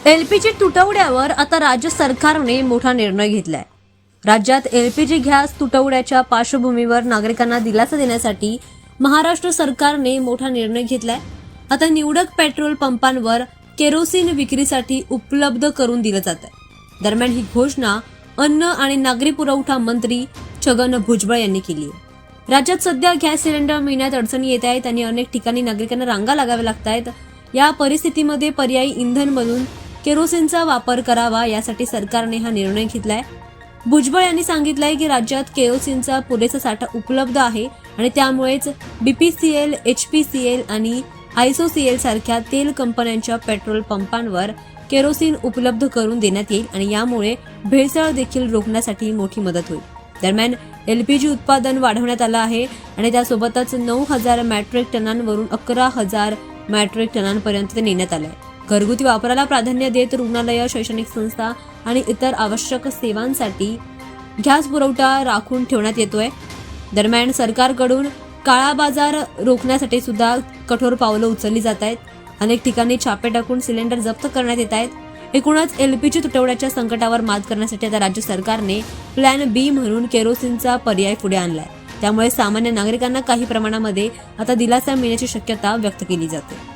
LPG तुटवड्यावर आता राज्य सरकारने मोठा निर्णय घेतलाय। राज्यात एलपीजी गॅस तुटवड्याच्या पार्श्वभूमीवर नागरिकांना दिलासा देण्यासाठी महाराष्ट्र सरकारने मोठा निर्णय घेतलाय। आता निवडक पेट्रोल पंपांवर केरोसिन विक्रीसाठी उपलब्ध करून दिलं जात आहे। दरम्यान ही घोषणा अन्न आणि नागरी पुरवठा मंत्री छगन भुजबळ यांनी केली आहे। राज्यात सध्या गॅस सिलेंडर मिळण्यात अडचणी येत आहेत आणि अनेक ठिकाणी नागरिकांना रांगा लागाव्या लागत आहेत। या परिस्थितीमध्ये पर्यायी इंधन म्हणून केरोसिनचा वापर करावा, यासाठी सरकारने हा निर्णय घेतलाय। भुजबळ यांनी सांगितलंय की राज्यात केरोसिनचा पुरेसा साठा उपलब्ध आहे आणि त्यामुळेच बीपीसीएल, एचपीसीएल आणि आयसोसीएल सारख्या तेल कंपन्यांच्या पेट्रोल पंपांवर केरोसिन उपलब्ध करून देण्यात येईल आणि यामुळे भेसळ देखील रोखण्यासाठी मोठी मदत होईल। दरम्यान एलपीजी उत्पादन वाढवण्यात आलं आहे आणि त्यासोबतच 9,000 मेट्रिक टनांवरून 11,000 मेट्रिक टनांपर्यंत ते नेण्यात आलंय। घरगुती वापराला प्राधान्य देत रुग्णालय, शैक्षणिक संस्था आणि इतर आवश्यक सेवांसाठी गॅस पुरवठा राखून ठेवण्यात येतोय। दरम्यान सरकारकडून काळा बाजार रोखण्यासाठी सुद्धा कठोर पावलं उचलली जात आहेत। अनेक ठिकाणी छापे टाकून सिलेंडर जप्त करण्यात येत आहेत। एकूणच एलपीजी तुटवड्याच्या संकटावर मात करण्यासाठी आता राज्य सरकारने प्लॅन बी म्हणून केरोसिनचा पर्याय पुढे आणलाय। त्यामुळे सामान्य नागरिकांना काही प्रमाणामध्ये आता दिलासा मिळण्याची शक्यता व्यक्त केली जाते।